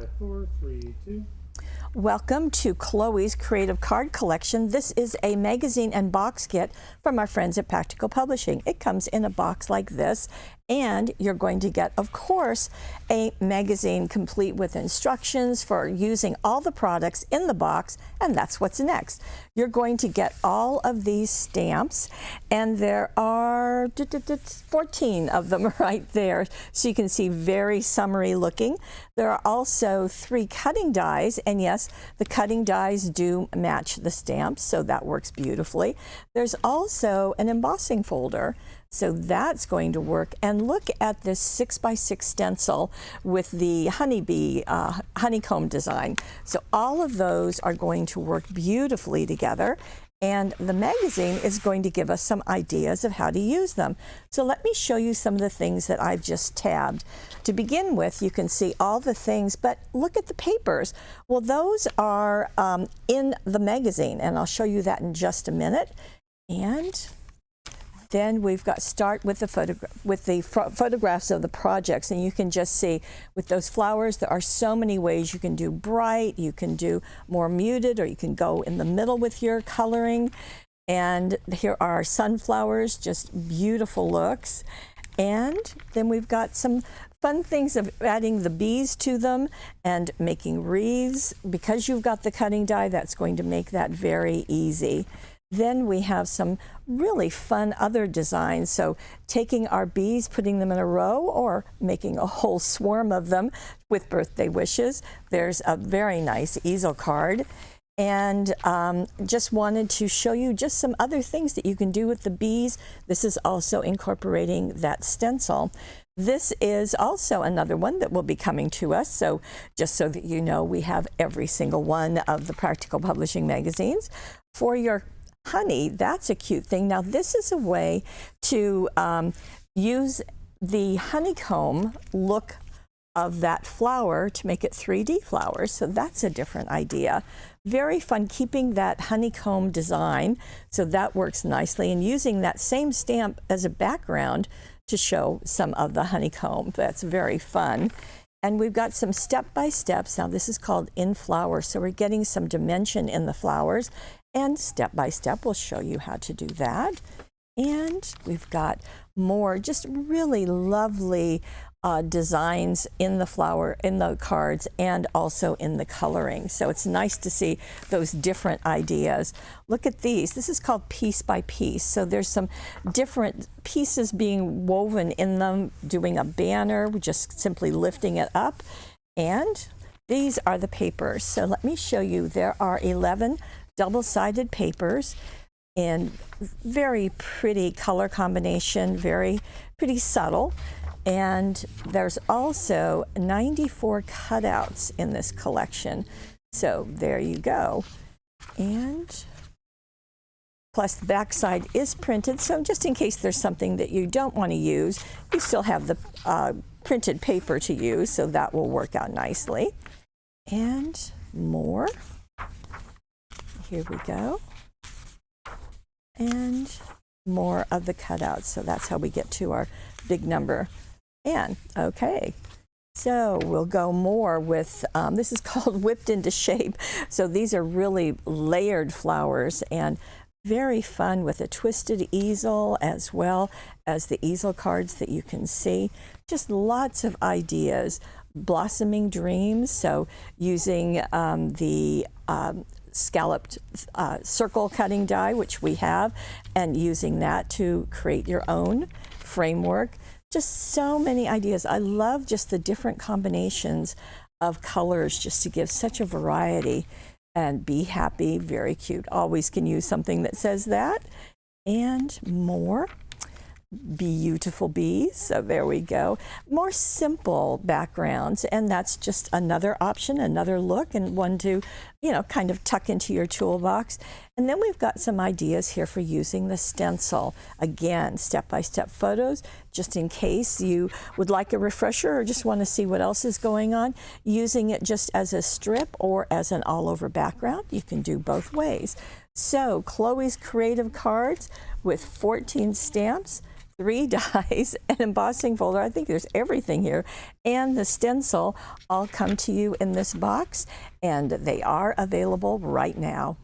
5, 4, 3, 2. Welcome to Chloe's Creative Card Collection. This is a magazine and box kit from our friends at Practical Publishing. It comes in a box like this, and you're going to get, of course, a magazine complete with instructions for using all the products in the box, and that's what's next. You're going to get all of these stamps, and there are 14 of them right there, so you can see very summery looking. There are also 3 cutting dies, and yes, the cutting dies do match the stamps, so that works beautifully. There's also an embossing folder, so that's going to work. And look at this 6x6 stencil with the honeybee honeycomb design. So all of those are going to work beautifully together. And the magazine is going to give us some ideas of how to use them. So let me show you some of the things that I've just tabbed. To begin with, you can see all the things, but look at the papers. Well, those are in the magazine, and I'll show you that in just a minute. And then we've got start with the photographs of the projects, and you can just see with those flowers there are so many ways you can do bright, you can do more muted, or you can go in the middle with your coloring. And here are sunflowers, just beautiful looks. And then we've got some fun things of adding the bees to them and making wreaths. Because you've got the cutting die, that's going to make that very easy. Then we have some really fun other designs. So taking our bees, putting them in a row, or making a whole swarm of them with birthday wishes. There's a very nice easel card. And just wanted to show you just some other things that you can do with the bees. This is also incorporating that stencil. This is also another one that will be coming to us. So just so that you know, we have every single one of the Practical Publishing magazines. For your honey, that's a cute thing. Now this is a way to use the honeycomb look of that flower to make it 3D flowers. So that's a different idea. Very fun keeping that honeycomb design. So that works nicely, and using that same stamp as a background to show some of the honeycomb. That's very fun. And we've got some step-by-steps. Now this is called in flower. So we're getting some dimension in the flowers. And step by step, we'll show you how to do that. And we've got more just really lovely designs in the flower, in the cards, and also in the coloring. So it's nice to see those different ideas. Look at these. This is called piece by piece. So there's some different pieces being woven in them, doing a banner, just simply lifting it up. And these are the papers. So let me show you. There are 11 double-sided papers in very pretty color combination, very pretty subtle. And there's also 94 cutouts in this collection. So there you go. And plus the back side is printed, so just in case there's something that you don't want to use, you still have the printed paper to use, so that will work out nicely. And more. Here we go. And more of the cutouts. So that's how we get to our big number. And okay, so we'll go more with, this is called whipped into shape. So these are really layered flowers and very fun with a twisted easel as well as the easel cards that you can see. Just lots of ideas. Blossoming dreams. So using the scalloped circle cutting die, which we have, and using that to create your own framework. Just so many ideas. I love just the different combinations of colors just to give such a variety. And Be Happy, very cute. Always can use something that says that. And more. Bee-autiful bees, so there we go. More simple backgrounds, and that's just another option, another look, and one to, you know, kind of tuck into your toolbox. And then we've got some ideas here for using the stencil. Again, step-by-step photos, just in case you would like a refresher or just want to see what else is going on. Using it just as a strip or as an all-over background, you can do both ways. So Chloe's Creative Cards with 14 stamps, 3 dies, an embossing folder, I think there's everything here, and the stencil all come to you in this box, and they are available right now.